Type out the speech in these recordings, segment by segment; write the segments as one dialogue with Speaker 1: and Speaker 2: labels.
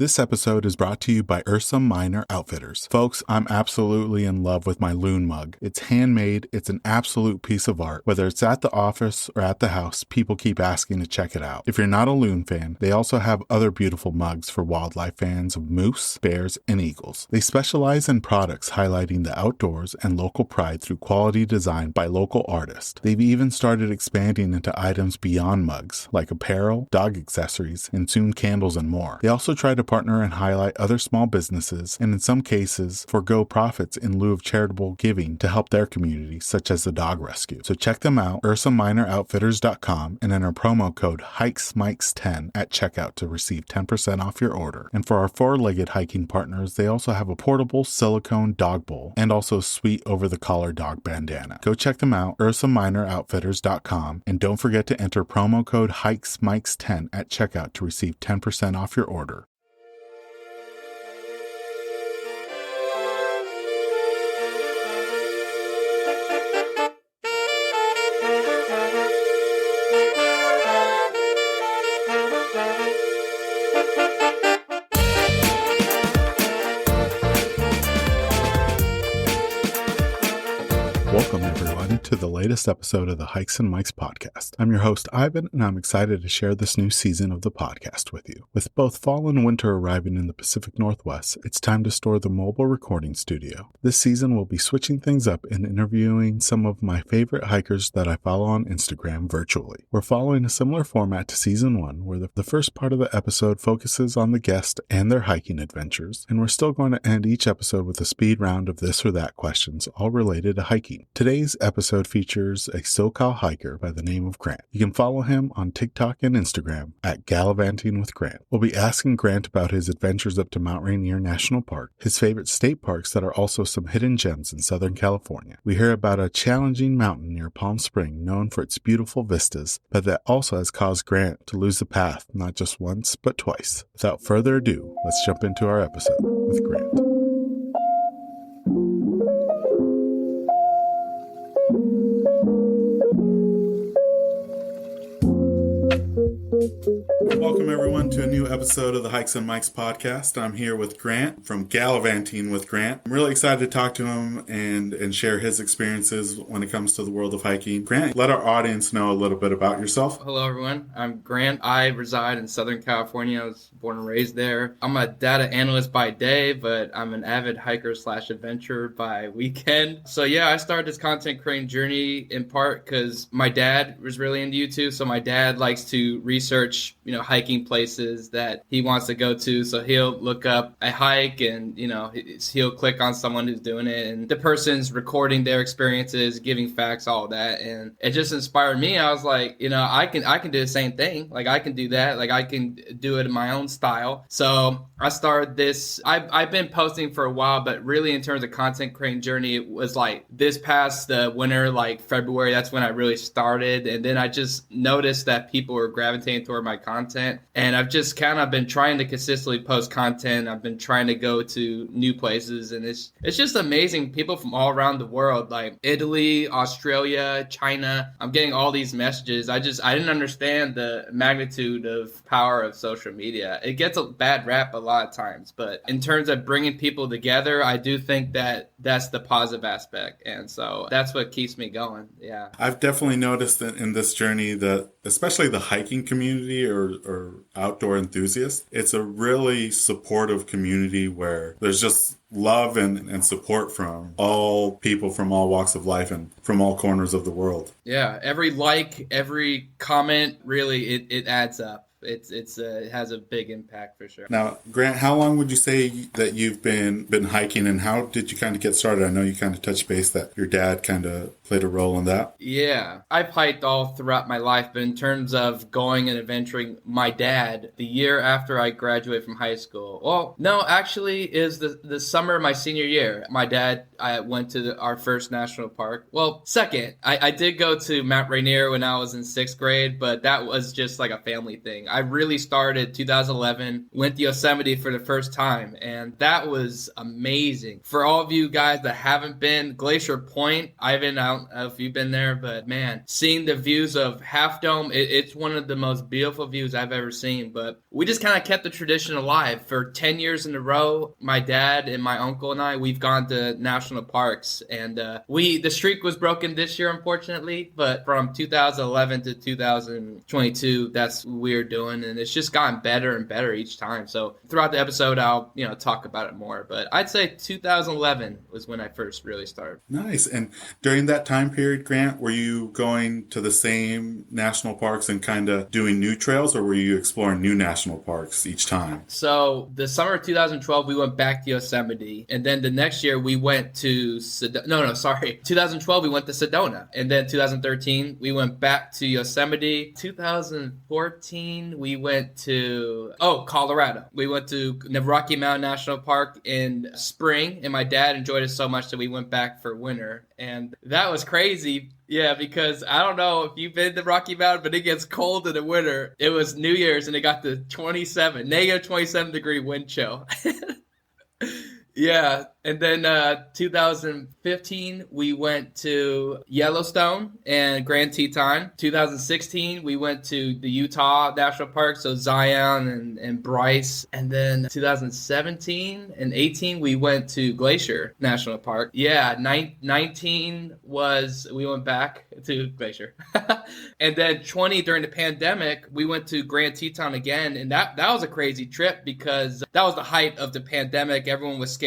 Speaker 1: This episode is brought to you by Ursa Minor Outfitters. Folks, I'm absolutely in love with my loon mug. It's handmade, it's an absolute piece of art. Whether it's at the office or at the house, people keep asking to check it out. If you're not a loon fan, they also have other beautiful mugs for wildlife fans of moose, bears, and eagles. They specialize in products highlighting the outdoors and local pride through quality design by local artists. They've even started expanding into items beyond mugs, like apparel, dog accessories, and soon candles and more. They also try to partner and highlight other small businesses, and in some cases, forego profits in lieu of charitable giving to help their community, such as the dog rescue. So check them out, UrsaMinorOutfitters.com, and enter promo code HikesMikes10 at checkout to receive 10% off your order. And for our four-legged hiking partners, they also have a portable silicone dog bowl and also a sweet over-the-collar dog bandana. Go check them out, UrsaMinorOutfitters.com, and don't forget to enter promo code HikesMikes10 at checkout to receive 10% off your order. Welcome, everyone, to the latest episode of the Hikes and Mikes podcast. I'm your host, Ivan, and I'm excited to share this new season of the podcast with you. With both fall and winter arriving in the Pacific Northwest, it's time to store the mobile recording studio. This season, we'll be switching things up and interviewing some of my favorite hikers that I follow on Instagram virtually. We're following a similar format to season 1, where the first part of the episode focuses on the guest and their hiking adventures, and we're still going to end each episode with a speed round of this or that questions, all related to hiking. Today's episode features a SoCal hiker by the name of Grant. You can follow him on TikTok and Instagram at Gallivanting with Grant. We'll be asking Grant about his adventures up to Mount Rainier National Park, his favorite state parks that are also some hidden gems in Southern California. We hear about a challenging mountain near Palm Springs known for its beautiful vistas, but that also has caused Grant to lose the path not just once, but twice. Without further ado, let's jump into our episode with Grant. Welcome, everyone, to a new episode of the Hikes and Mikes podcast. I'm here with Grant from Gallivanting with Grant. I'm really excited to talk to him and share his experiences when it comes to the world of hiking. Grant, let our audience know a little bit about yourself.
Speaker 2: Hello, everyone. I'm Grant. I reside in Southern California. I was born and raised there. I'm a data analyst by day, but I'm an avid hiker / adventurer by weekend. So yeah, I started this content creating journey in part because my dad was really into YouTube. So my dad likes to research, hiking places that he wants to go to. So he'll look up a hike and, he'll click on someone who's doing it and the person's recording their experiences, giving facts, all that. And it just inspired me. I was like, I can do the same thing. Like I can do that. Like I can do it in my own style. So I started this. I've been posting for a while, but really in terms of content creating journey, it was like this past the winter, like February, that's when I really started. And then I just noticed that people were gravitating toward my content. And I've just kind of been trying to consistently post content. I've been trying to go to new places, and it's just amazing. People from all around the world, like Italy, Australia, China. I'm getting all these messages. I didn't understand the magnitude of power of social media. It gets a bad rap a lot of times, but in terms of bringing people together, I do think that that's the positive aspect. And so that's what keeps me going. Yeah.
Speaker 1: I've definitely noticed that in this journey that especially the hiking community or outdoor enthusiasts, it's a really supportive community where there's just love and support from all people from all walks of life and from all corners of the world.
Speaker 2: Yeah, every like, every comment, really, it adds up. It has a big impact for sure.
Speaker 1: Now, Grant, how long would you say that you've been hiking, and how did you kind of get started? I know you kind of touched base that your dad kind of played a role in that.
Speaker 2: Yeah, I've hiked all throughout my life, but in terms of going and adventuring, my dad, the year after I graduated from high school, well, no, actually is the summer of my senior year. My dad, I went to our first national park. Well, second, I did go to Mount Rainier when I was in 6th grade, but that was just like a family thing. I really started 2011, went to Yosemite for the first time, and that was amazing. For all of you guys that haven't been, Glacier Point, Ivan, I don't know if you've been there, but man, seeing the views of Half Dome, it's one of the most beautiful views I've ever seen. But we just kind of kept the tradition alive. For 10 years in a row, my dad and my uncle and I, we've gone to national parks, and the streak was broken this year, unfortunately, but from 2011 to 2022, that's what we're doing, and it's just gotten better and better each time. So throughout the episode, I'll talk about it more, but I'd say 2011 was when I first really started.
Speaker 1: Nice. And during that time period, Grant, were you going to the same national parks and kind of doing new trails, or were you exploring new national parks each time?
Speaker 2: So the summer of 2012, we went back to Yosemite, and then the next year we went to 2012 we went to Sedona, and then 2013 we went back to Yosemite. 2014 we went to Colorado. We went to Rocky Mountain National Park in spring, and my dad enjoyed it so much that we went back for winter, and that was crazy. Yeah, because I don't know if you've been to Rocky Mountain, but it gets cold in the winter. It was New Year's, and it got to negative 27 degree wind chill. Yeah, and then 2015, we went to Yellowstone and Grand Teton. 2016, we went to the Utah National Park, so Zion and Bryce. And then 2017 and 18, we went to Glacier National Park. Yeah, 19 we went back to Glacier. And then 20, during the pandemic, we went to Grand Teton again. And that was a crazy trip because that was the height of the pandemic. Everyone was scared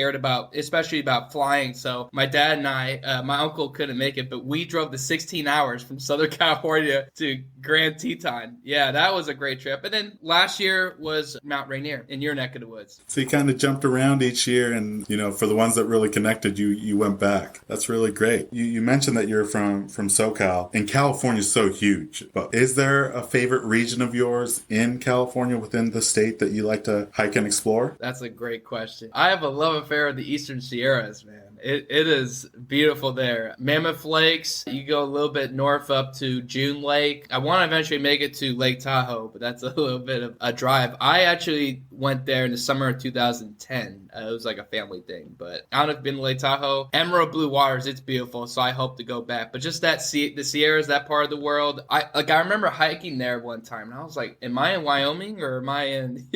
Speaker 2: especially about flying. So my dad and I, my uncle couldn't make it, but we drove the 16 hours from Southern California to Grand Teton. Yeah, that was a great trip. And then last year was Mount Rainier in your neck of the woods.
Speaker 1: So you kind of jumped around each year, and for the ones that really connected, you went back. That's really great. You mentioned that you're from SoCal, and California's so huge. But is there a favorite region of yours in California within the state that you like to hike and explore?
Speaker 2: That's a great question. I have a love affair of the Eastern Sierras, man. It is beautiful there. Mammoth Lakes, you go a little bit north up to June Lake. I want to eventually make it to Lake Tahoe, but that's a little bit of a drive. I actually went there in the summer of 2010. It was like a family thing, but I don't know if you've been to Lake Tahoe. Emerald blue waters, it's beautiful, so I hope to go back. But just the Sierras, that part of the world, I remember hiking there one time, and I was like, am I in Wyoming or am I in,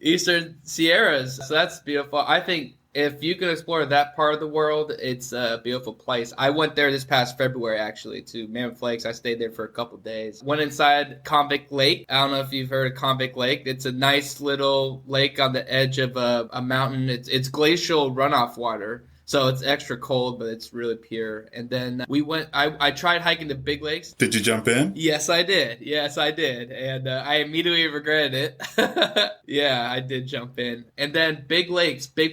Speaker 2: Eastern Sierras? So that's beautiful. I think if you can explore that part of the world, it's a beautiful place. I went there this past February, actually, to Mammoth Lakes. I stayed there for a couple days. Went inside Convict Lake. I don't know if you've heard of Convict Lake. It's a nice little lake on the edge of a mountain. It's glacial runoff water. So it's extra cold, but it's really pure. And then I tried hiking the Big Lakes.
Speaker 1: Did you jump in?
Speaker 2: Yes, I did. And I immediately regretted it. Yeah, I did jump in. And then Big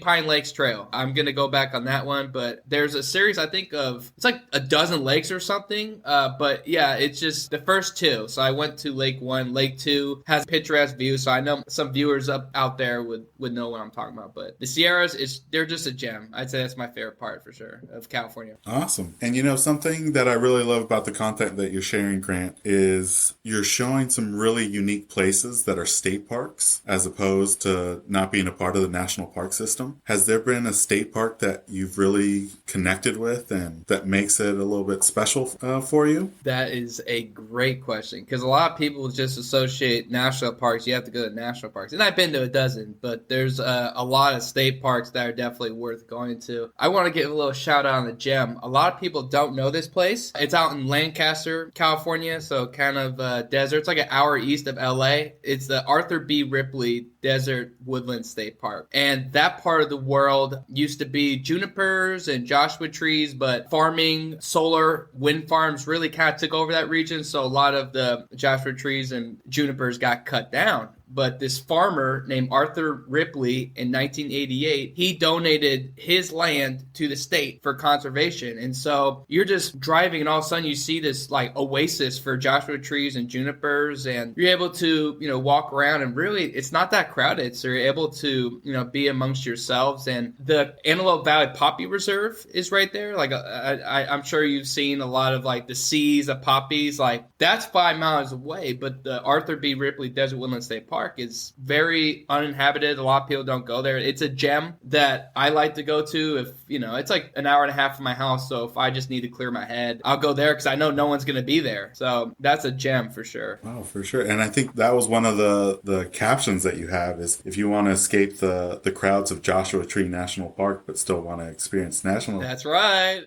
Speaker 2: Pine Lakes Trail. I'm going to go back on that one, but there's a series, I think it's like a dozen lakes or something. But yeah, it's just the first two. So I went to Lake 1. Lake 2 has picturesque views, so I know some viewers out there would know what I'm talking about. But the Sierras, they're just a gem. I'd say that's my favorite part for sure of California.
Speaker 1: Awesome. And something that I really love about the content that you're sharing, Grant, is you're showing some really unique places that are state parks as opposed to not being a part of the national park system. Has there been a state park that you've really connected with and that makes it a little bit special for you?
Speaker 2: That is a great question, because a lot of people just associate national parks. You have to go to national parks. And I've been to a dozen, but there's a lot of state parks that are definitely worth going to. I want to give a little shout out on the gem. A lot of people don't know this place. It's out in Lancaster, California, so kind of desert. It's like an hour east of LA. It's the Arthur B. Ripley Desert Woodland State Park. And that part of the world used to be junipers and Joshua trees, but farming, solar, wind farms really kind of took over that region. So a lot of the Joshua trees and junipers got cut down. but this farmer named Arthur Ripley in 1988, he donated his land to the state for conservation. And so you're just driving and all of a sudden you see this like oasis for Joshua trees and junipers, and you're able to, walk around, and really it's not that crowded. So you're able to, be amongst yourselves. And the Antelope Valley Poppy Reserve is right there. Like I'm sure you've seen a lot of like the seas of poppies, like that's 5 miles away. But the Arthur B. Ripley Desert Woodland State Park is very uninhabited. A lot of people don't go there. It's a gem that I like to go to if, it's like an hour and a half from my house. So if I just need to clear my head, I'll go there because I know no one's going to be there. So that's a gem for sure.
Speaker 1: Oh, for sure. And I think that was one of the captions that you have is if you want to escape the crowds of Joshua Tree National Park, but still want to experience national.
Speaker 2: That's right.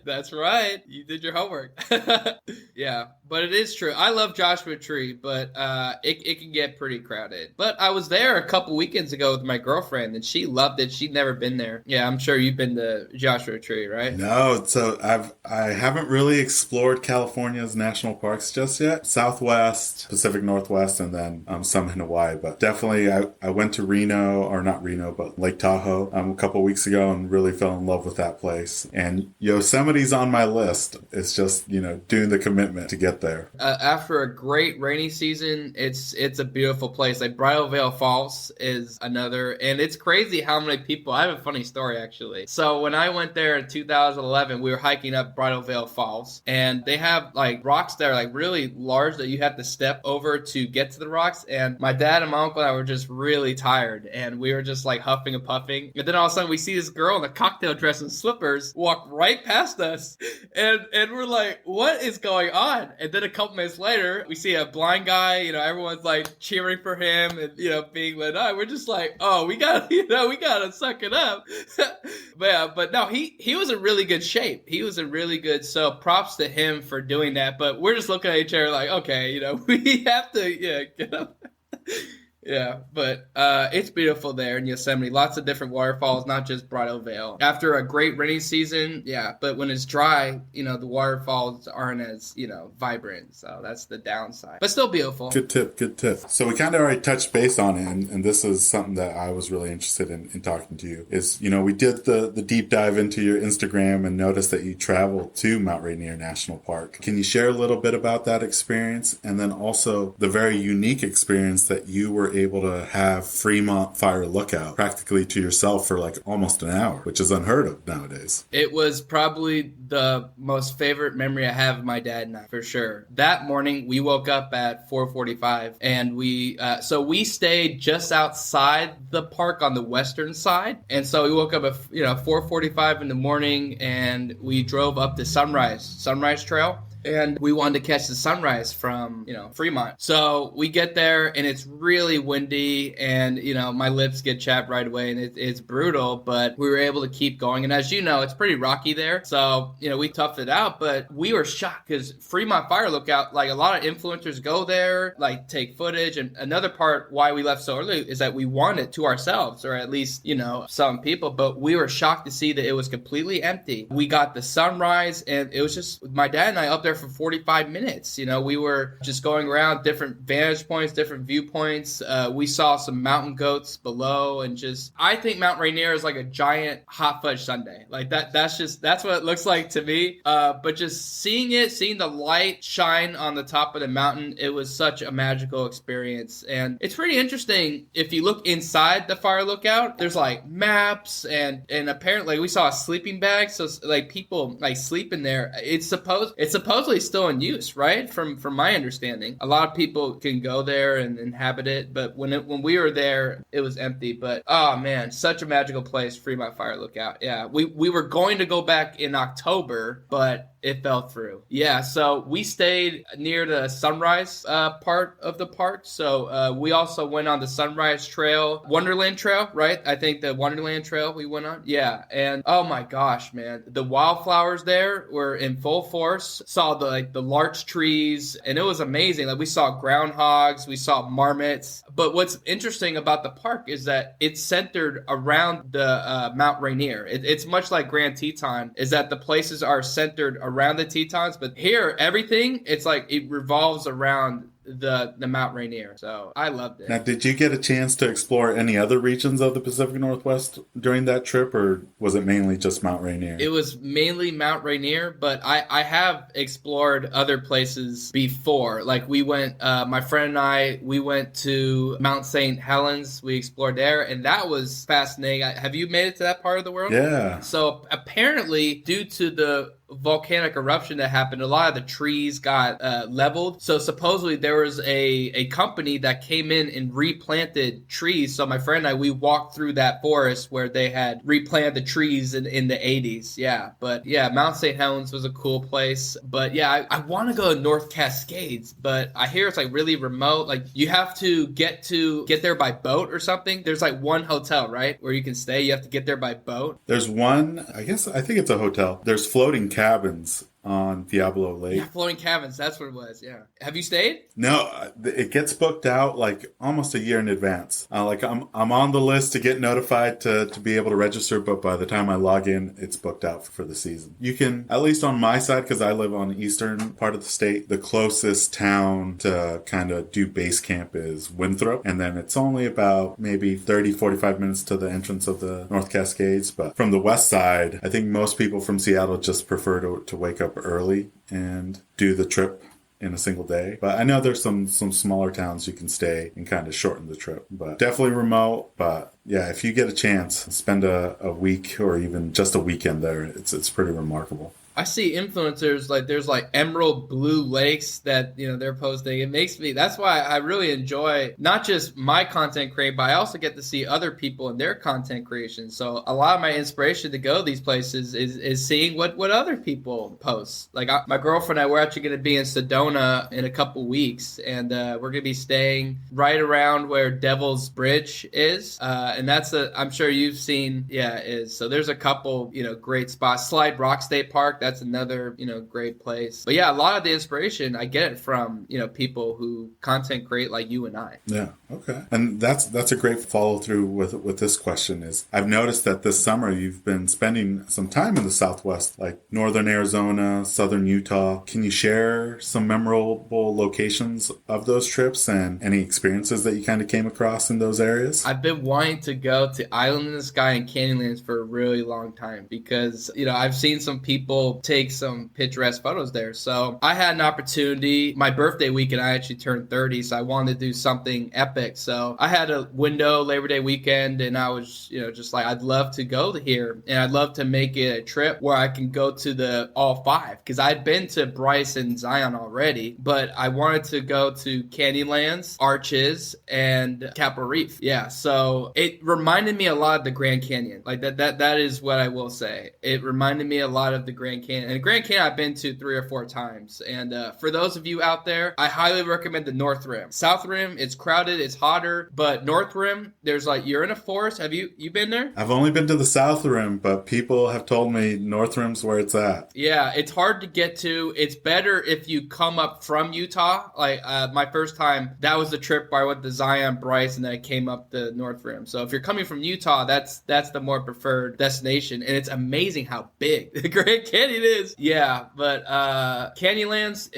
Speaker 2: You did your homework. Yeah, but it is true. I love Joshua Tree, but it can get pretty crowded. But I was there a couple weekends ago with my girlfriend, and she loved it. She'd never been there. Yeah, I'm sure you've been to Joshua Tree, right?
Speaker 1: No, so I haven't really explored California's national parks just yet. Southwest, Pacific Northwest, and then some in Hawaii. But definitely, I went to Reno, or not Reno, but Lake Tahoe a couple weeks ago, and really fell in love with that place. And Yosemite's on my list. It's just doing the commitment to get there.
Speaker 2: After a great rainy season, it's a beautiful place. Like Bridal Veil Falls is another, and it's crazy how many people. I have a funny story actually. So when I went there in 2011, we were hiking up Bridal Veil Falls, and they have like rocks that are like really large that you have to step over to get to the rocks. And my dad and my uncle and I were just really tired, and we were just like huffing and puffing. And then all of a sudden we see this girl in a cocktail dress and slippers walk right past us, and we're like, what is going on? And then a couple minutes later, we see a blind guy, everyone's like cheering for him and, being lit up. We're just like, oh, we gotta suck it up. but no, he was in really good shape. He was in really good, so props to him for doing that. But we're just looking at each other like, okay, we have to, get up. Yeah, but it's beautiful there in Yosemite. Lots of different waterfalls, not just Bridal Veil. After a great rainy season, yeah, but when it's dry, the waterfalls aren't as, vibrant. So that's the downside. But still beautiful.
Speaker 1: Good tip. So we kind of already touched base on it, and this is something that I was really interested in talking to you. Is, we did the deep dive into your Instagram and noticed that you traveled to Mount Rainier National Park. Can you share a little bit about that experience? And then also the very unique experience that you were able to have Fremont Fire Lookout practically to yourself for like almost an hour, which is unheard of nowadays.
Speaker 2: It was probably the most favorite memory I have of my dad and I, for sure. That morning, we woke up at 4:45, and we stayed just outside the park on the western side. And so we woke up at 4:45 in the morning, and we drove up the Sunrise Trail. And we wanted to catch the sunrise from, Fremont. So we get there, and it's really windy, and, my lips get chapped right away, and it's brutal, but we were able to keep going. And as you know, it's pretty rocky there. So, we toughed it out, but we were shocked because Fremont Fire Lookout, like a lot of influencers go there, like take footage. And another part why we left so early is that we wanted to ourselves, or at least, some people, but we were shocked to see that it was completely empty. We got the sunrise, and it was just my dad and I up there for 45 minutes. We were just going around different vantage points, different viewpoints. We saw some mountain goats below, and I think Mount Rainier is like a giant hot fudge sundae. Like that's what it looks like to me. But just seeing the light shine on the top of the mountain, it was such a magical experience. And it's pretty interesting. If you look inside the fire lookout, there's like maps and apparently we saw a sleeping bag. So like people like sleep in there. It's supposedly still in use, right? From my understanding, a lot of people can go there and inhabit it, but when we were there, it was empty. But oh man, such a magical place, Fremont Fire Lookout. Yeah, we were going to go back in October, but it fell through. Yeah, so we stayed near the sunrise part of the park. So we also went on the Sunrise Trail, Wonderland Trail, right? I think the Wonderland Trail we went on. Yeah, and oh my gosh, man, the wildflowers there were in full force. Saw the larch trees, and it was amazing. Like we saw groundhogs, we saw marmots. But what's interesting about the park is that it's centered around the Mount Rainier. It's much like Grand Teton, is that the places are centered around the Tetons, but here everything, it's like it revolves around the Mount Rainier. So I loved
Speaker 1: Now,
Speaker 2: it.
Speaker 1: did you get a chance to explore any other regions of the Pacific Northwest during that trip, or was it mainly just Mount Rainier?
Speaker 2: It was mainly Mount Rainier, but I have explored other places before. Like we went, my friend and I, we went to Mount St. Helens. We explored there, and that was fascinating. Have you made it to that part of the world?
Speaker 1: Yeah.
Speaker 2: So apparently, due to the volcanic eruption that happened, a lot of the trees got leveled. So supposedly there was a company that came in and replanted trees. So my friend and I, we walked through that forest where they had replanted the trees in the 80s. Yeah. But yeah, Mount St. Helens was a cool place. But yeah, I want to go to North Cascades, but I hear it's like really remote. Like you have to get there by boat or something. There's like one hotel, right, where you can stay. You have to get there by boat.
Speaker 1: There's one, I think it's a hotel. There's floating cabins on Diablo Lake.
Speaker 2: Yeah, floating cabins. That's what it was. Yeah. Have you stayed?
Speaker 1: No, it gets booked out like almost a year in advance. Like I'm on the list to get notified to be able to register, but by the time I log in, it's booked out for the season. You can, at least on my side, because I live on the eastern part of the state, the closest town to kind of do base camp is Winthrop, and then it's only about maybe 30-45 minutes to the entrance of the North Cascades. But from the west side, I think most people from Seattle just prefer to wake up early and do the trip in a single day. But I know there's some smaller towns you can stay and kind of shorten the trip. But definitely remote. But yeah, if you get a chance, spend a week or even just a weekend there. It's pretty remarkable.
Speaker 2: I see influencers like there's like emerald blue lakes that they're posting. It makes me, that's why I really enjoy not just my content creating, but I also get to see other people and their content creation. So a lot of my inspiration to go to these places is seeing what other people post. Like my girlfriend and I, we're actually going to be in Sedona in a couple weeks, and we're going to be staying right around where Devil's Bridge is, and that's I'm sure you've seen. Yeah, it is. So there's a couple great spots. Slide Rock State Park. That's another, great place. But yeah, a lot of the inspiration, I get it from, people who content create like you and I.
Speaker 1: Yeah. Okay. And that's a great follow through with this question is I've noticed that this summer you've been spending some time in the Southwest, like northern Arizona, southern Utah. Can you share some memorable locations of those trips and any experiences that you kind of came across in those areas?
Speaker 2: I've been wanting to go to Island in the Sky and Canyonlands for a really long time because, I've seen some people take some picturesque photos there. So I had an opportunity. My birthday weekend, I actually turned 30, so I wanted to do something epic. So I had a window Labor Day weekend, and I was, just like, I'd love to go here, and I'd love to make it a trip where I can go to the all five, because I'd been to Bryce and Zion already, but I wanted to go to Canyonlands, Arches, and Capitol Reef. Yeah, so it reminded me a lot of the Grand Canyon. Like that is what I will say. It reminded me a lot of the Grand Canyon. And Grand Canyon I've been to 3 or 4 times. And for those of you out there, I highly recommend the North Rim. South Rim, it's crowded, it's hotter. But North Rim, there's like, you're in a forest. Have you been there?
Speaker 1: I've only been to the South Rim, but people have told me North Rim's where it's at.
Speaker 2: Yeah, it's hard to get to. It's better if you come up from Utah. Like my first time, that was the trip where I went to Zion, Bryce, and then I came up the North Rim. So if you're coming from Utah, that's the more preferred destination. And it's amazing how big the Grand Canyon is. Yeah, but Canyonlands,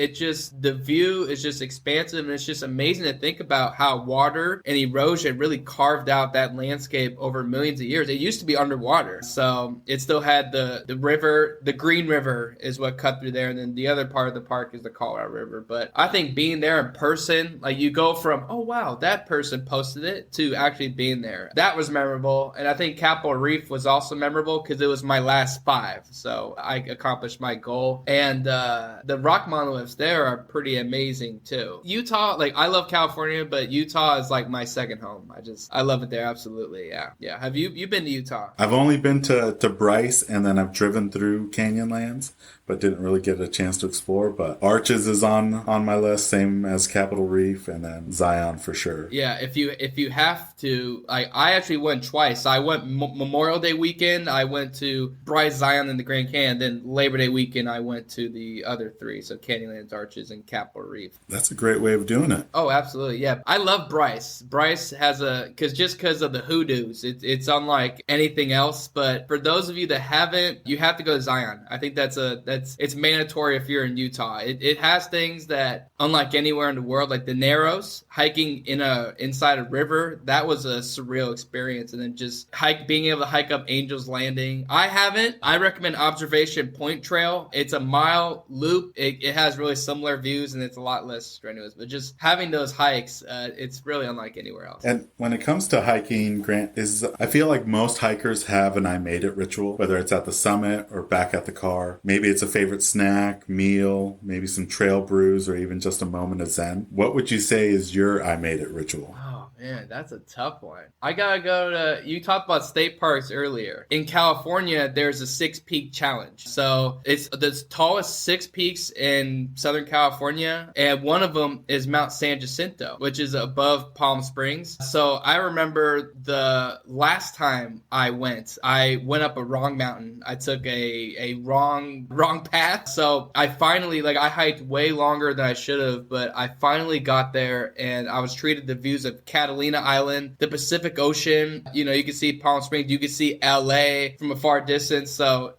Speaker 2: the view is just expansive, and it's just amazing to think about how water and erosion really carved out that landscape over millions of years. It used to be underwater, so it still had the river. The Green River is what cut through there, and then the other part of the park is the Colorado River. But I think being there in person, like you go from, oh wow, that person posted it, to actually being there. That was memorable, and I think Capitol Reef was also memorable because it was my last 5, so I accomplished my goal. And the rock monoliths there are pretty amazing too. Utah, like I love California, but Utah is like my second home. I love it there. Absolutely. Yeah. Have you been to Utah?
Speaker 1: I've only been to Bryce, and then I've driven through Canyonlands, but didn't really get a chance to explore. But Arches is on my list, same as Capitol Reef, and then Zion for sure.
Speaker 2: Yeah, if you have to, I actually went twice. I went Memorial Day weekend. I went to Bryce, Zion, and the Grand Canyon. Then Labor Day weekend, I went to the other three, so Canyonlands, Arches, and Capitol Reef.
Speaker 1: That's a great way of doing it.
Speaker 2: Oh, absolutely, yeah. I love Bryce. Bryce has because of the hoodoos, it's unlike anything else. But for those of you that haven't, you have to go to Zion. I think it's mandatory if you're in Utah. It has things that unlike anywhere in the world, like the Narrows, hiking inside a river. That was a surreal experience, and then just being able to hike up Angel's Landing. I haven't. I recommend Observation Point Trail. It's a mile loop. It has really similar views, and it's a lot less strenuous. But just having those hikes, it's really unlike anywhere else.
Speaker 1: And when it comes to hiking, Grant, I feel like most hikers have an I made it ritual, whether it's at the summit or back at the car. Maybe it's a favorite snack, meal, maybe some trail brews, or even just a moment of zen. What would you say is your I made it ritual?
Speaker 2: Man, that's a tough one. I gotta go to, you talked about state parks earlier. In California, there's a 6-peak challenge. So it's the tallest 6 peaks in Southern California. And one of them is Mount San Jacinto, which is above Palm Springs. So I remember the last time I went up a wrong mountain. I took a wrong path. So I finally, I hiked way longer than I should have, but I finally got there and I was treated the views of Catalina Island, the Pacific Ocean. You can see Palm Springs, you can see LA from a far distance. So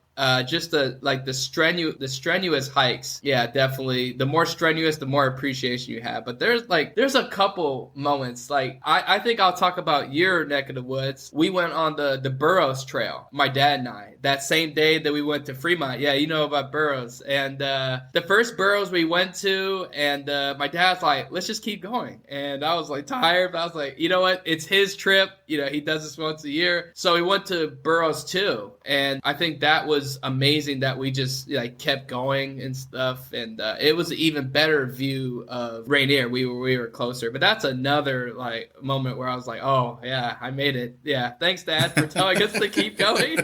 Speaker 2: just the strenuous hikes. Yeah, definitely. The more strenuous, the more appreciation you have. But there's a couple moments. I think I'll talk about your neck of the woods. We went on the Burros Trail, my dad and I, that same day that we went to Fremont. Yeah, you know about Burros. And the first Burros we went to, and my dad's like, let's just keep going. And I was tired, but I was like, you know what? It's his trip. He does this once a year. So we went to Burros too. And I think that was amazing that we just kept going and stuff, and it was an even better view of Rainier. We were closer, but that's another moment where I was like, oh yeah, I made it. Yeah, thanks Dad for telling us to keep going.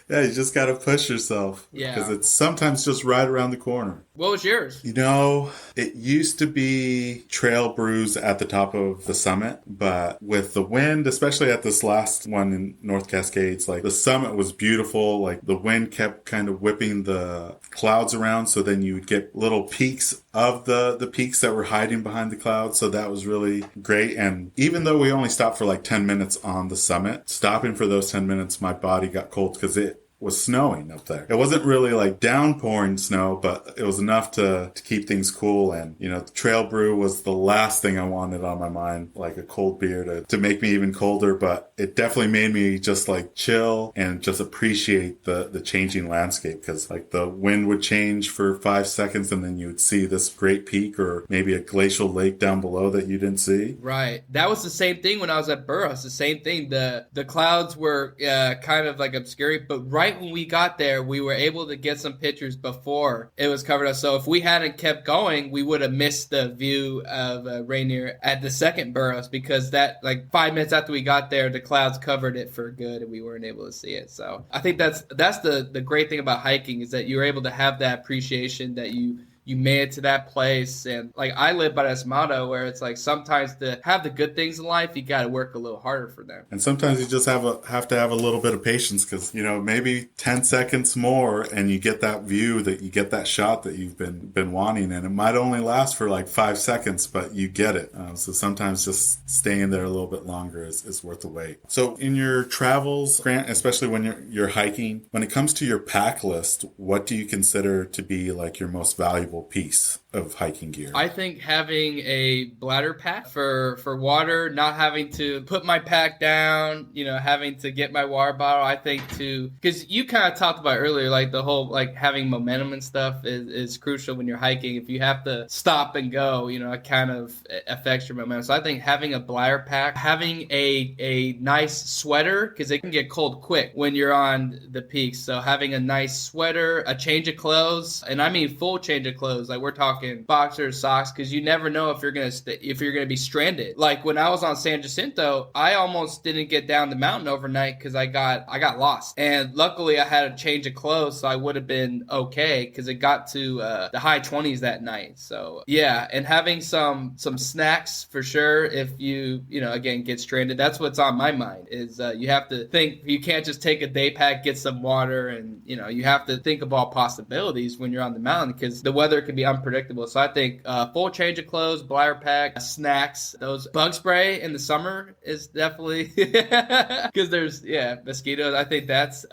Speaker 1: Yeah, you just got to push yourself.
Speaker 2: Yeah.
Speaker 1: Because it's sometimes just right around the corner.
Speaker 2: What was yours?
Speaker 1: It used to be trail brews at the top of the summit, but with the wind, especially at this last one in North Cascades, the summit was beautiful. The wind kept kind of whipping the clouds around, so then you would get little peaks of the peaks that were hiding behind the clouds. So that was really great. And even though we only stopped for 10 minutes on the summit, stopping for those 10 minutes, my body got cold because it was snowing up there. It wasn't really downpouring snow, but it was enough to keep things cool. And, the trail brew was the last thing I wanted on my mind, a cold beer to make me even colder. But it definitely made me just chill and just appreciate the changing landscape, because the wind would change for 5 seconds and then you would see this great peak or maybe a glacial lake down below that you didn't see.
Speaker 2: Right. That was the same thing when I was at Burros. The same thing. The clouds were kind of obscuring, but right when we got there, we were able to get some pictures before it was covered up. So if we hadn't kept going, we would have missed the view of Rainier at the second Burros, because that 5 minutes after we got there, the clouds covered it for good and we weren't able to see it. So I think that's the great thing about hiking, is that you're able to have that appreciation that you made it to that place. And I live by this motto where it's sometimes to have the good things in life, you got to work a little harder for them.
Speaker 1: And sometimes you just have to have a little bit of patience, because maybe 10 seconds more and you get that view, that you get that shot that you've been wanting, and it might only last for 5 seconds, but you get it. So sometimes just staying there a little bit longer is worth the wait. So in your travels, Grant, especially when you're hiking, when it comes to your pack list, what do you consider to be your most valuable piece of hiking gear?
Speaker 2: I think having a bladder pack for water, not having to put my pack down, having to get my water bottle. I think because you kind of talked about earlier, the whole having momentum and stuff is crucial when you're hiking. If you have to stop and go, it kind of affects your momentum. So I think having a bladder pack, having a nice sweater, because it can get cold quick when you're on the peaks. So having a nice sweater, a change of clothes, and I mean full change of clothes. We're talking rocking boxers, socks, because you never know if you're gonna be stranded. Like when I was on San Jacinto, I almost didn't get down the mountain overnight because I got lost, and luckily I had a change of clothes, so I would have been okay because it got to the high 20s that night. So yeah, and having some snacks for sure if you again get stranded. That's what's on my mind is you have to think. You can't just take a day pack, get some water, and you have to think of all possibilities when you're on the mountain because the weather can be unpredictable. So I think full change of clothes, bladder pack, snacks, those bug spray in the summer is definitely because there's mosquitoes. I think that's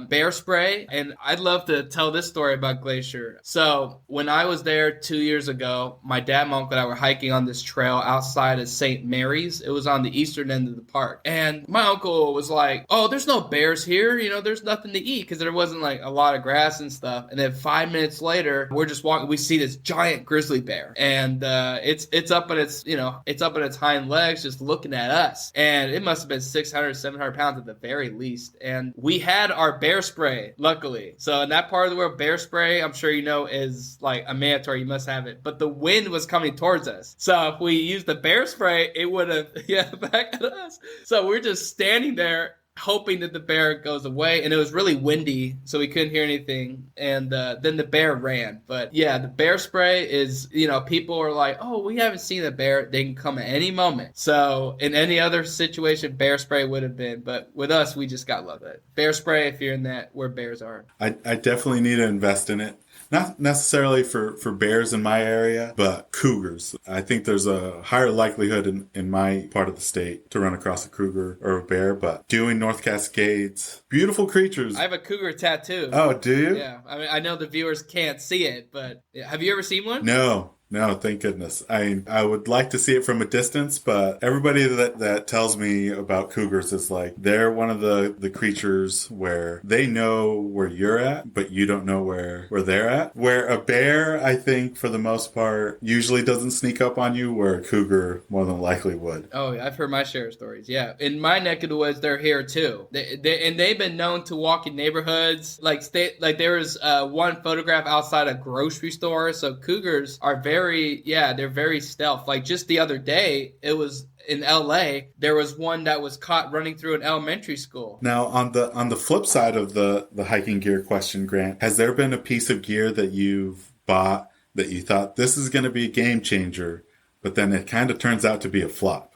Speaker 2: bear spray. And I'd love to tell this story about Glacier. So when I was there 2 years ago, my dad, my uncle, and I were hiking on this trail outside of St. Mary's. It was on the eastern end of the park. And my uncle was like, oh, there's no bears here. There's nothing to eat because there wasn't like a lot of grass and stuff. And then 5 minutes later, we're just walking. We see this giant grizzly bear. And it's up on its hind legs just looking at us. And it must have been 600, 700 pounds at the very least. And we had our bear spray, luckily. So in that part of the world, bear spray, I'm sure is like a mandatory. You must have it. But the wind was coming towards us. So if we used the bear spray, it would have, back at us. So we're just standing there hoping that the bear goes away, and it was really windy, so we couldn't hear anything, and then the bear ran. But yeah, the bear spray is, people are like, oh, we haven't seen a bear, they can come at any moment. So in any other situation, bear spray would have been, but with us, we just got lucky. Bear spray if you're in that where bears are.
Speaker 1: I definitely need to invest in it. Not necessarily for bears in my area, but cougars. I think there's a higher likelihood in my part of the state to run across a cougar or a bear, but doing North Cascades, beautiful creatures.
Speaker 2: I have a cougar tattoo.
Speaker 1: Oh, do you?
Speaker 2: Yeah. I mean, I know the viewers can't see it, but have you ever seen one?
Speaker 1: No, thank goodness. I would like to see it from a distance, but everybody that tells me about cougars is like, they're one of the creatures where they know where you're at, but you don't know where they're at. Where a bear, I think, for the most part, usually doesn't sneak up on you, where a cougar more than likely would.
Speaker 2: Oh, I've heard my share of stories, yeah. In my neck of the woods, they're here too. They've been known to walk in neighborhoods. Like there was one photograph outside a grocery store, so cougars are they're very stealth. Like just the other day, it was in LA, there was one that was caught running through an elementary school.
Speaker 1: Now, on the flip side of the hiking gear question, Grant, has there been a piece of gear that you've bought that you thought this is going to be a game changer, but then it kind of turns out to be a flop,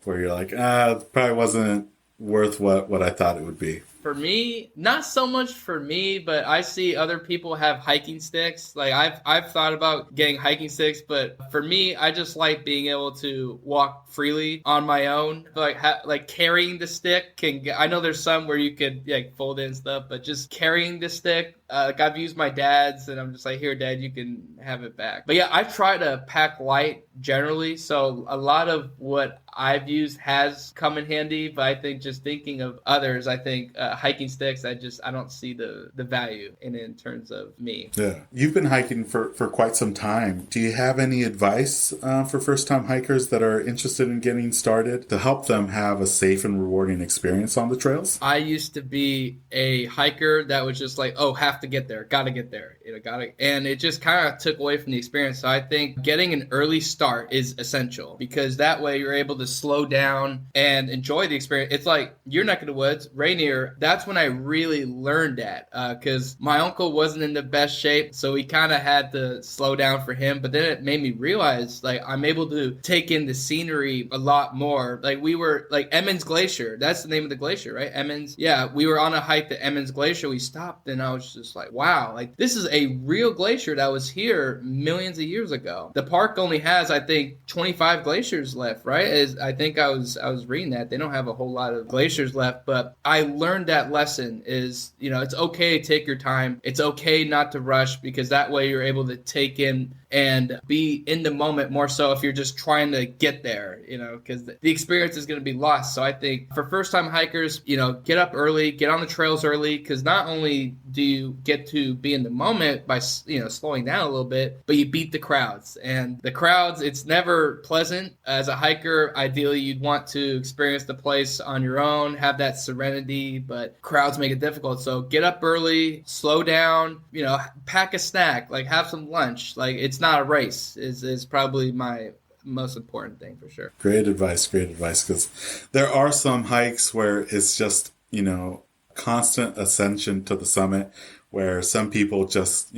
Speaker 1: where you're like, it probably wasn't worth what I thought it would be?
Speaker 2: For me, not so much for me, but I see other people have hiking sticks. Like I've thought about getting hiking sticks, but for me, I just like being able to walk freely on my own. Like carrying the stick I know there's some where you could fold it and stuff, but just carrying the stick. Like I've used my dad's, and I'm just like, here, Dad, you can have it back. But yeah, I try to pack light generally, so a lot of what I've used has come in handy. But I think just thinking of others, I think hiking sticks, I don't see the value in terms of me.
Speaker 1: Yeah, you've been hiking for quite some time. Do you have any advice for first-time hikers that are interested in getting started to help them have a safe and rewarding experience on the trails?
Speaker 2: I used to be a hiker that was just like, oh, have to get there, gotta get there, and it just kind of took away from the experience. So I think getting an early start is essential, because that way you're able to slow down and enjoy the experience. It's like your neck of the woods, Rainier, that's when I really learned that, because my uncle wasn't in the best shape, so he kind of had to slow down for him. But then it made me realize, like, I'm able to take in the scenery a lot more. Like, we were, like, Emmons Glacier, that's the name of the glacier, right? Emmons. Yeah, we were on a hike to Emmons Glacier. We stopped, and I was just like, wow, like, this is a real glacier that was here millions of years ago. The park only has, I think, 25 glaciers left, right? I think I was reading that. They don't have a whole lot of glaciers left, but I learned that lesson is, it's okay to take your time. It's okay not to rush, because that way you're able to take in and be in the moment more so if you're just trying to get there, because the experience is going to be lost. So I think for first-time hikers, get up early, get on the trails early, because not only do you get to be in the moment by, slowing down a little bit, but you beat the crowds. And the crowds, it's never pleasant. As a hiker, ideally, you'd want to experience the place on your own, have that serenity. But but crowds make it difficult. So get up early, slow down, pack a snack, like have some lunch. Like it's not a race is probably my most important thing for sure.
Speaker 1: Great advice, because there are some hikes where it's just, constant ascension to the summit where some people just,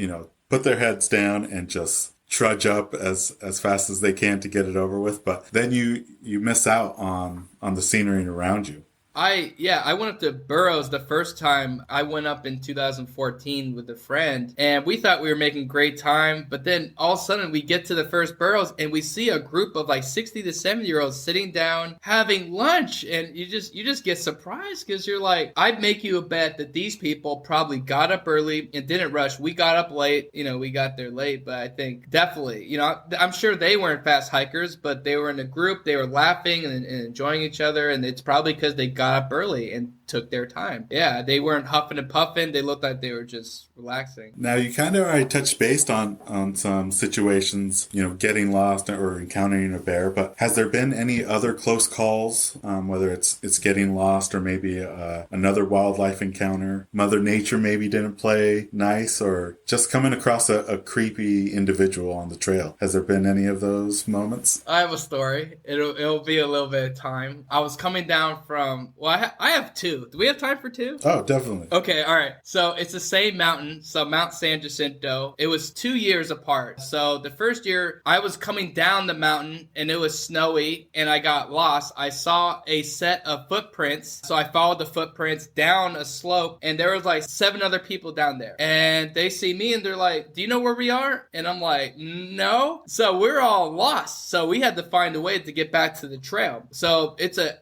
Speaker 1: put their heads down and just trudge up as fast as they can to get it over with. But then you miss out on the scenery around you.
Speaker 2: I went up to Burroughs the first time. I went up in 2014 with a friend, and we thought we were making great time. But then all of a sudden, we get to the first Burroughs, and we see a group of like 60 to 70-year-olds sitting down having lunch, and you just get surprised because you're like, I'd make you a bet that these people probably got up early and didn't rush. We got up late, we got there late, but I think definitely, I'm sure they weren't fast hikers, but they were in a group, they were laughing and enjoying each other, and it's probably because they got up early and took their time. Yeah, they weren't huffing and puffing. They looked like they were just relaxing.
Speaker 1: Now, you kind of already touched base on some situations, getting lost or encountering a bear, but has there been any other close calls, whether it's getting lost or maybe another wildlife encounter? Mother Nature maybe didn't play nice, or just coming across a creepy individual on the trail. Has there been any of those moments?
Speaker 2: I have a story. It'll be a little bit of time. I was coming down from, I have two. Do we have time for two?
Speaker 1: Oh, definitely.
Speaker 2: Okay, all right. So it's the same mountain, so Mount San Jacinto. It was 2 years apart. So the first year, I was coming down the mountain, and it was snowy, and I got lost. I saw a set of footprints, so I followed the footprints down a slope, and there was like 7 other people down there. And they see me, and they're like, do you know where we are? And I'm like, no. So we're all lost. So we had to find a way to get back to the trail. So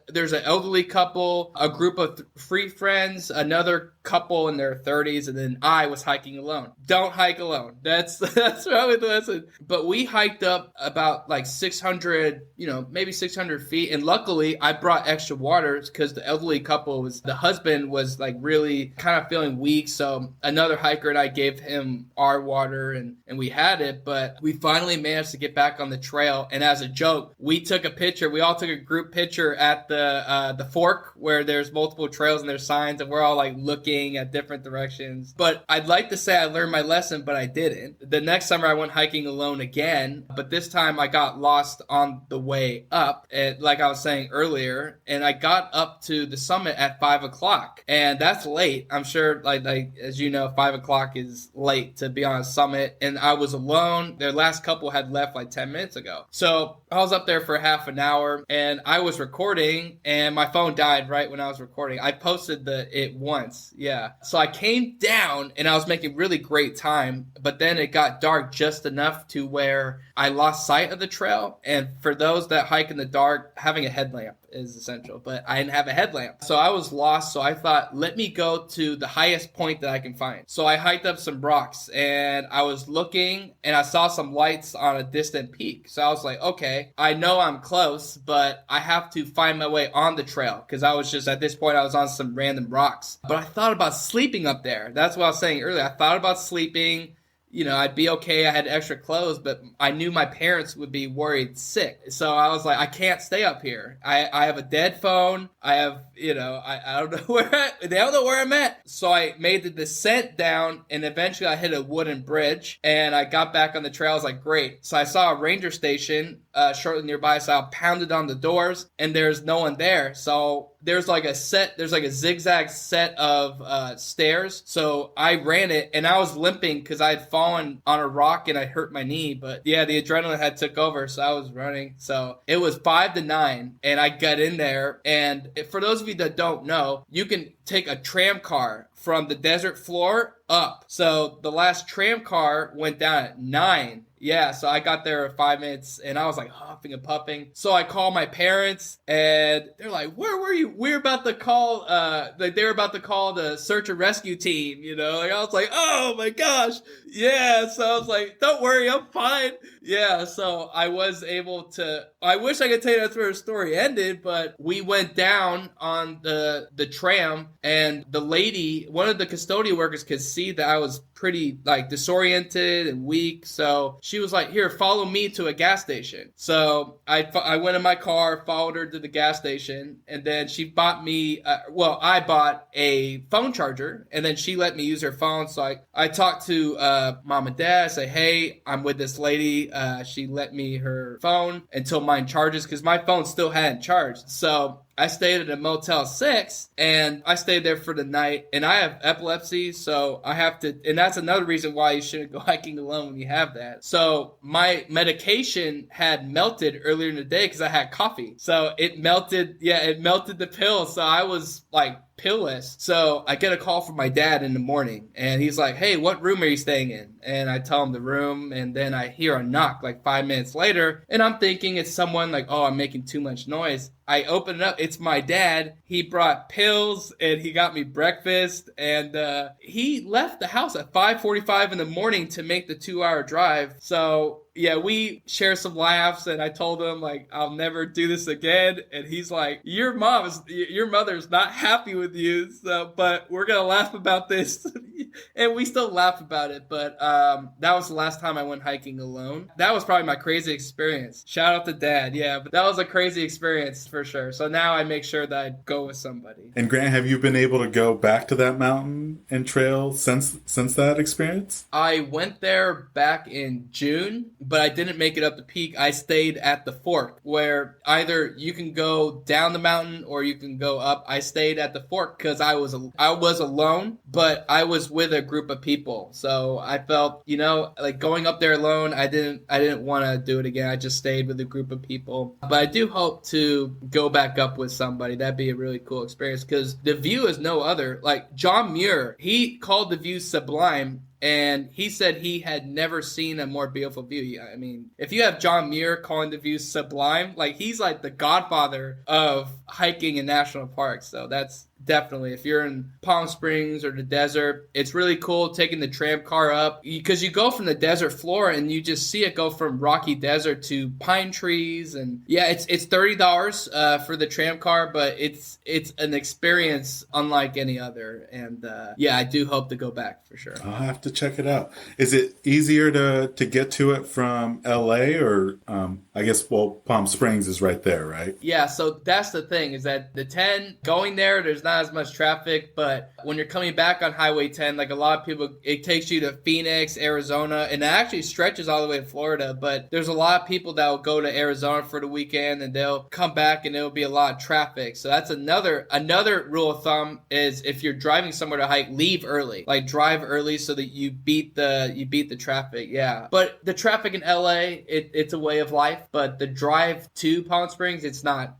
Speaker 2: there's an elderly couple, a group of 3 friends, another couple in their 30s, and then I was hiking alone. Don't hike alone. That's probably the lesson. But we hiked up about like 600, maybe 600 feet. And luckily I brought extra water because the elderly couple the husband was like really kind of feeling weak. So another hiker and I gave him our water and we had it, but we finally managed to get back on the trail. And as a joke, we took a picture. We all took a group picture at the fork where there's multiple trails and there's signs, and we're all like looking at different directions. But I'd like to say I learned my lesson, but I didn't. The next summer I went hiking alone again, but this time I got lost on the way up, and like I was saying earlier, and I got up to the summit at 5 o'clock, and that's late. I'm sure, like as you know, 5 o'clock is late to be on a summit, and I was alone. Their last couple had left like 10 minutes ago. So I was up there for half an hour, and I was recording, and my phone died right when I was recording. I posted it once, yeah. So I came down, and I was making really great time, but then it got dark just enough to where I lost sight of the trail. And for those that hike in the dark, having a headlamp is essential, but I didn't have a headlamp. So I was lost, so I thought, let me go to the highest point that I can find. So I hiked up some rocks, and I was looking, and I saw some lights on a distant peak. So I was like, okay, I know I'm close, but I have to find my way on the trail, because I was just, at this point, I was on some random rocks. But I thought about sleeping up there. That's what I was saying earlier. I thought about sleeping. I'd be okay. I had extra clothes, but I knew my parents would be worried sick. So I was like, I can't stay up here. I have a dead phone. I have, I don't know they don't know where I'm at. So I made the descent down, and eventually I hit a wooden bridge, and I got back on the trail. I was like, great. So I saw a ranger station shortly nearby. So I pounded on the doors, and there's no one there. So there's like a zigzag set of stairs. So I ran it, and I was limping because I had fallen on a rock and I hurt my knee. But yeah, the adrenaline had took over, so I was running. So it was 5 to 9, and I got in there. And for those of you that don't know, you can take a tram car from the desert floor up. So the last tram car went down at 9. Yeah, so I got there in 5 minutes, and I was like huffing and puffing. So I called my parents, and they're like, where were you? We're about to call, they're about to call the search and rescue team, Like, I was like, oh my gosh. Yeah, so I was like, don't worry, I'm fine. Yeah, so I was able to, I wish I could tell you that's where the story ended, but we went down on the tram, And the lady, one of the custodial workers, could see that I was pretty like disoriented and weak. So she was like, here, follow me to a gas station. So I went in my car, followed her to the gas station, and then she bought me, I bought a phone charger, and then she let me use her phone. So I talked to mom and dad. I say, hey, I'm with this lady. She let me her phone until mine charges, because my phone still hadn't charged. So I stayed at a Motel 6, and I stayed there for the night, and I have epilepsy, so I have to, and that's another reason why you shouldn't go hiking alone when you have that. So my medication had melted earlier in the day because I had coffee. So it melted the pill, so I was like pillless. So I get a call from my dad in the morning, and he's like, hey, what room are you staying in? And I tell him the room, and then I hear a knock like 5 minutes later, and I'm thinking it's someone like, oh, I'm making too much noise. I open it up. It's my dad. He brought pills, and he got me breakfast, and he left the house at 5:45 in the morning to make the 2-hour drive. So yeah, we share some laughs, and I told him, like, I'll never do this again. And he's like, your mother's not happy with you, so, but we're going to laugh about this. And we still laugh about it, but that was the last time I went hiking alone. That was probably my crazy experience. Shout out to Dad, yeah, but that was a crazy experience for sure. So now I make sure that I go with somebody.
Speaker 1: And Grant, have you been able to go back to that mountain and trail since that experience?
Speaker 2: I went there back in June, but I didn't make it up the peak. I stayed at the fork, where either you can go down the mountain or you can go up. I stayed at the fork because I was alone, but I was with a group of people. So I felt, like going up there alone, I didn't want to do it again. I just stayed with a group of people. But I do hope to go back up with somebody. That'd be a really cool experience, because the view is no other. Like John Muir, he called the view sublime. And he said he had never seen a more beautiful view. I mean, if you have John Muir calling the view sublime, like he's like the godfather of hiking in national parks. So that's definitely, if you're in Palm Springs or the desert, it's really cool taking the tram car up, because you go from the desert floor and you just see it go from rocky desert to pine trees. And yeah, it's $30 for the tram car, but it's an experience unlike any other. And yeah, I do hope to go back for sure.
Speaker 1: I'll have to check it out. Is it easier to get to it from LA, or I guess, Palm Springs is right there, right?
Speaker 2: Yeah, so that's the thing, is that the 10 going there's not as much traffic, but when you're coming back on Highway 10, like a lot of people, it takes you to Phoenix, Arizona, and it actually stretches all the way to Florida. But there's a lot of people that will go to Arizona for the weekend, and they'll come back and it'll be a lot of traffic. So that's another rule of thumb, is if you're driving somewhere to hike, leave early. Like drive early so that you beat the traffic. Yeah. But the traffic in LA, it's a way of life, but the drive to Palm Springs, it's not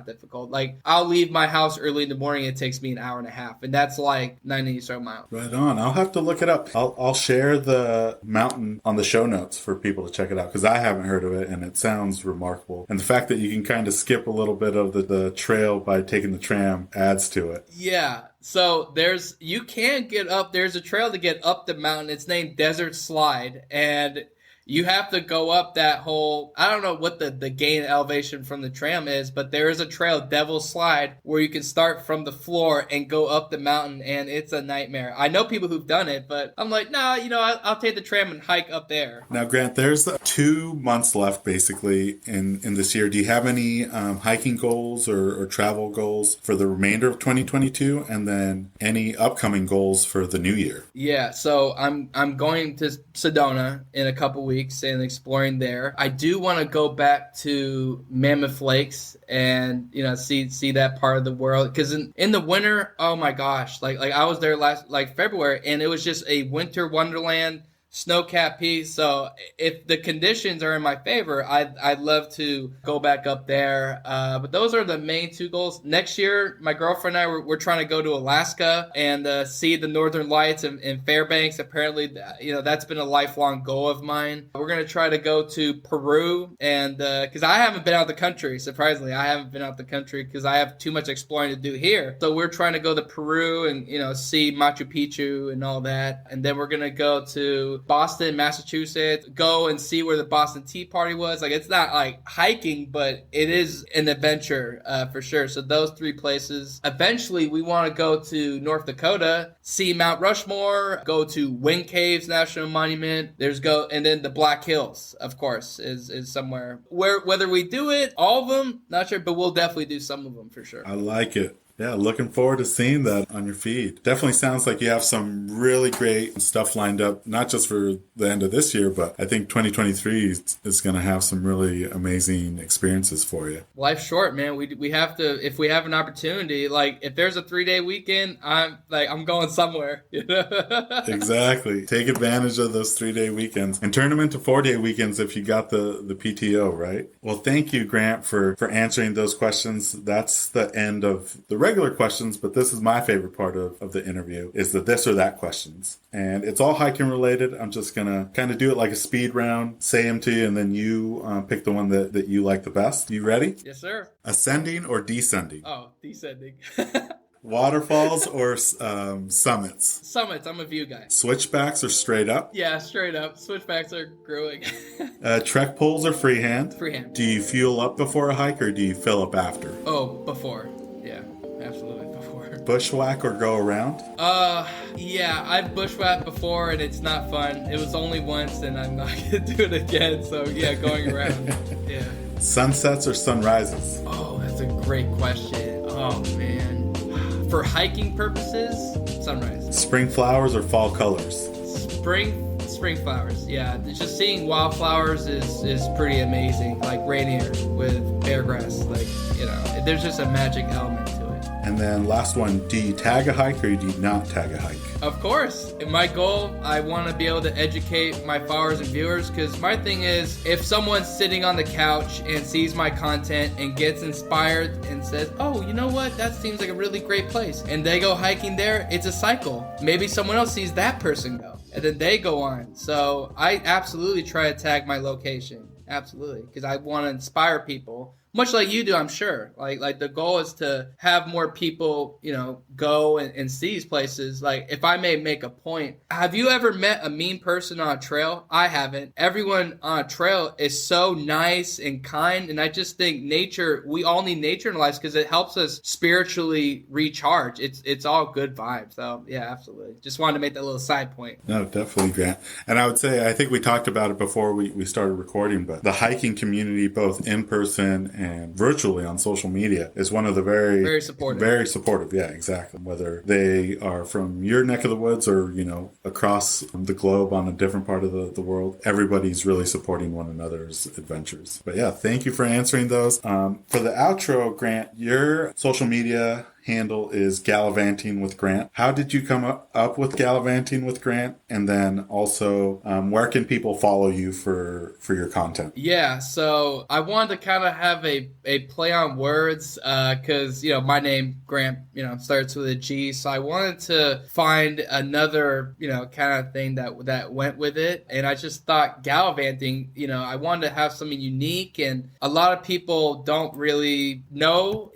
Speaker 2: difficult. Like I'll leave my house early in the morning, it takes me an hour and a half, and that's like 90 or so miles.
Speaker 1: Right on. I'll have to look it up. I'll share the mountain on the show notes for people to check it out, because I haven't heard of it, and it sounds remarkable. And the fact that you can kind of skip a little bit of the trail by taking the tram adds to it.
Speaker 2: Yeah. So you can get up. There's a trail to get up the mountain. It's named Desert Slide, and you have to go up that whole, I don't know what the gain elevation from the tram is, but there is a trail, Devil's Slide, where you can start from the floor and go up the mountain, and it's a nightmare. I know people who've done it, but I'm like, nah, I'll take the tram and hike up there.
Speaker 1: Now, Grant, there's 2 months left, basically, in this year. Do you have any hiking goals or travel goals for the remainder of 2022, and then any upcoming goals for the new year?
Speaker 2: Yeah, so I'm going to Sedona in a couple weeks and exploring there. I do want to go back to Mammoth Lakes and see that part of the world, because in the winter, oh my gosh, like I was there last February, and it was just a winter wonderland. Snow-capped peak. So if the conditions are in my favor, I'd love to go back up there. But those are the main 2 goals. Next year, my girlfriend and I, we're trying to go to Alaska and see the Northern Lights in Fairbanks. Apparently, that's been a lifelong goal of mine. We're going to try to go to Peru, and because I haven't been out the country. Surprisingly, I haven't been out the country because I have too much exploring to do here. So we're trying to go to Peru and see Machu Picchu and all that. And then we're going to go to Boston, Massachusetts, go and see where the Boston Tea Party was. Like, it's not like hiking, but it is an adventure for sure. So those 3 places. Eventually, we want to go to North Dakota, see Mount Rushmore, go to Wind Caves National Monument. And then the Black Hills, of course, is somewhere where, whether we do it, all of them, not sure, but we'll definitely do some of them for sure.
Speaker 1: I like it. Yeah, looking forward to seeing that on your feed. Definitely sounds like you have some really great stuff lined up, not just for the end of this year, but I think 2023 is going to have some really amazing experiences for you.
Speaker 2: Life's short, man. We have to, if we have an opportunity, like if there's a 3-day weekend, I'm going somewhere.
Speaker 1: Exactly. Take advantage of those 3-day weekends and turn them into 4-day weekends if you got the PTO, right? Well, thank you, Grant, for answering those questions. That's the end of the regular questions, but this is my favorite part of the interview, is the this or that questions. And it's all hiking related. I'm just going to kind of do it like a speed round, say them to you, and then you pick the one that you like the best. You ready?
Speaker 2: Yes, sir.
Speaker 1: Ascending or descending?
Speaker 2: Oh, descending.
Speaker 1: Waterfalls or summits?
Speaker 2: Summits. I'm a view guy.
Speaker 1: Switchbacks or straight up?
Speaker 2: Yeah, straight up. Switchbacks are growing.
Speaker 1: Trek poles or freehand?
Speaker 2: Freehand.
Speaker 1: Do you fuel up before a hike or do you fill up after?
Speaker 2: Oh, before. Yeah, absolutely before.
Speaker 1: Bushwhack or go around?
Speaker 2: Yeah, I've bushwhacked before and it's not fun. It was only once and I'm not going to do it again. So yeah, going around. Yeah.
Speaker 1: Sunsets or sunrises?
Speaker 2: Oh, that's a great question. Oh, man. For hiking purposes, sunrise.
Speaker 1: Spring flowers or fall colors?
Speaker 2: Spring flowers. Yeah, just seeing wildflowers is pretty amazing. Like Rainier with bare grass. Like, there's just a magic element to it.
Speaker 1: And then last one, do you tag a hike or do you not tag a hike?
Speaker 2: Of course. In my goal, I want to be able to educate my followers and viewers, because my thing is, if someone's sitting on the couch and sees my content and gets inspired and says, oh, you know what? That seems like a really great place. And they go hiking there, it's a cycle. Maybe someone else sees that person go, and then they go on. So I absolutely try to tag my location. Absolutely. Because I want to inspire people. Much like you do, I'm sure. Like the goal is to have more people, go and see these places. Like, if I may make a point, have you ever met a mean person on a trail? I haven't. Everyone on a trail is so nice and kind, and I just think we all need nature in our lives because it helps us spiritually recharge. It's all good vibes. So yeah, absolutely. Just wanted to make that little side point.
Speaker 1: No, definitely, Grant. And I would say, I think we talked about it before we started recording, but the hiking community, both in person and virtually on social media, is one of the very supportive. Very supportive, yeah, exactly. Whether they are from your neck of the woods or, across the globe on a different part of the world, everybody's really supporting one another's adventures. But yeah, thank you for answering those. For the outro, Grant, your social media handle is Gallivanting with Grant. How did you come up with Gallivanting with Grant? And then also, where can people follow you for your content?
Speaker 2: Yeah, so I wanted to kind of have a play on words because, my name, Grant, starts with a G. So I wanted to find another, kind of thing that went with it. And I just thought gallivanting, I wanted to have something unique. And a lot of people don't really know,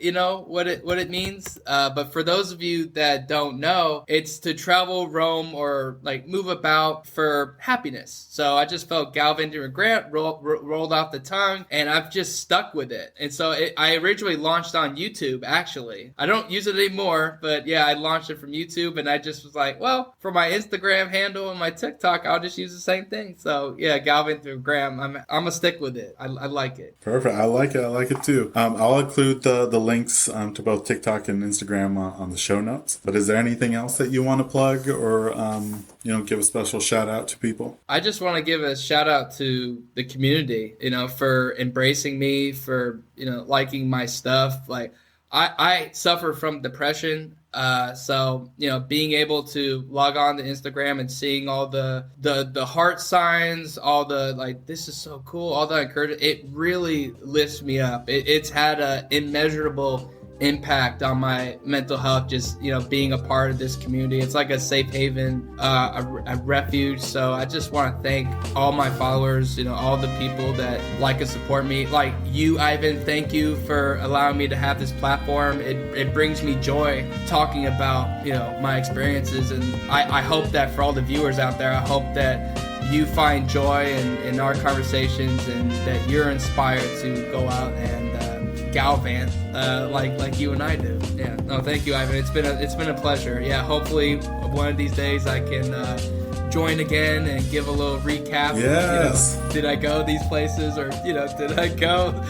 Speaker 2: what it means. But for those of you that don't know, it's to travel, roam, or like move about for happiness. So I just felt gallivanting with Grant rolled off the tongue, and I've just stuck with it. And so I originally launched on YouTube, actually. I don't use it anymore, but yeah, I launched it from YouTube, and I just was like, well, for my Instagram handle and my TikTok, I'll just use the same thing. So yeah, gallivanting with Grant, I'm gonna stick with it. I like it.
Speaker 1: Perfect. I like it too. I'll include the links to both TikTok and Instagram on the show notes. But is there anything else that you want to plug or give a special shout out to people?
Speaker 2: I just want to give a shout out to the community, for embracing me, for liking my stuff. Like I suffer from depression. So being able to log on to Instagram and seeing all the heart signs, all the like, this is so cool, all the encouragement, it really lifts me up. It's had an immeasurable impact on my mental health, just being a part of this community. It's like a safe haven, a refuge. So I just want to thank all my followers, all the people that like and support me. Like you, Ivan, thank you for allowing me to have this platform. It brings me joy talking about my experiences, and I hope that for all the viewers out there, I hope that you find joy in our conversations and that you're inspired to go out and gallivant like you and I do. Yeah. No, thank you, Ivan. It's been a pleasure. Yeah. Hopefully one of these days I can join again and give a little recap.
Speaker 1: Yes.
Speaker 2: Did I go these places or did I go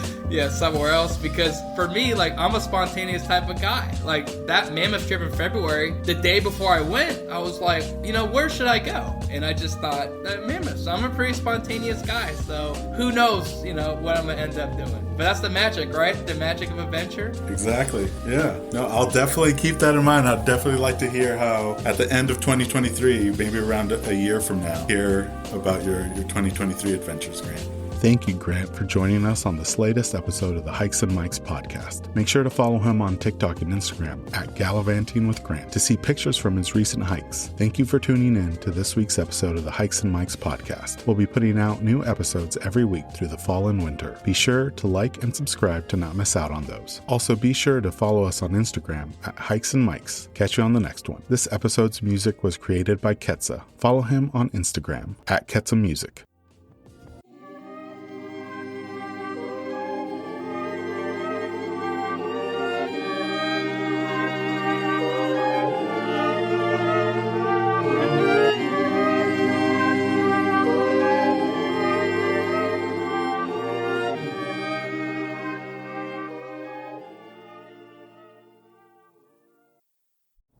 Speaker 2: somewhere else? Because for me, like, I'm a spontaneous type of guy. Like that Mammoth trip in February, the day before I went, I was like, where should I go? And I just thought that Mammoth. So I'm a pretty spontaneous guy. So who knows, what I'm gonna end up doing. But that's the magic, right? The magic of adventure.
Speaker 1: Exactly. Yeah. No, I'll definitely keep that in mind. I'd definitely like to hear how at the end of 2023, maybe around a year from now, hear about your 2023 adventures, Grant. Thank you, Grant, for joining us on this latest episode of the Hikes and Mikes podcast. Make sure to follow him on TikTok and Instagram at Gallivanting with Grant to see pictures from his recent hikes. Thank you for tuning in to this week's episode of the Hikes and Mikes podcast. We'll be putting out new episodes every week through the fall and winter. Be sure to like and subscribe to not miss out on those. Also, be sure to follow us on Instagram at Hikes and Mikes. Catch you on the next one. This episode's music was created by Ketsa. Follow him on Instagram at Ketsa Music.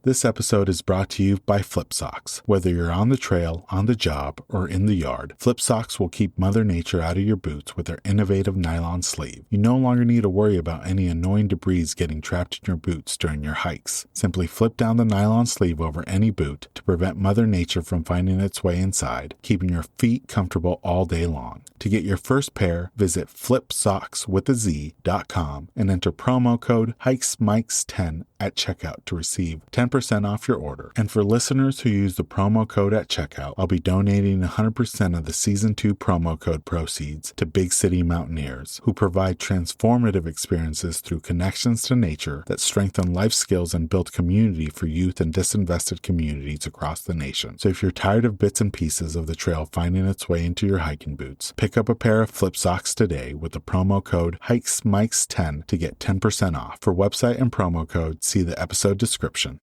Speaker 1: This episode is brought to you by Flip Socks. Whether you're on the trail, on the job, or in the yard, Flip Socks will keep Mother Nature out of your boots with their innovative nylon sleeve. You no longer need to worry about any annoying debris getting trapped in your boots during your hikes. Simply flip down the nylon sleeve over any boot to prevent Mother Nature from finding its way inside, keeping your feet comfortable all day long. To get your first pair, visit flipsockswithaz.com and enter promo code HikesMikes10 at checkout to receive 10% off your order. And for listeners who use the promo code at checkout, I'll be donating 100% of the Season 2 promo code proceeds to Big City Mountaineers, who provide transformative experiences through connections to nature that strengthen life skills and build community for youth and disinvested communities across the nation. So if you're tired of bits and pieces of the trail finding its way into your hiking boots, pick up a pair of Flip Socks today with the promo code HikesMikes10 to get 10% off. For website and promo code, see the episode description.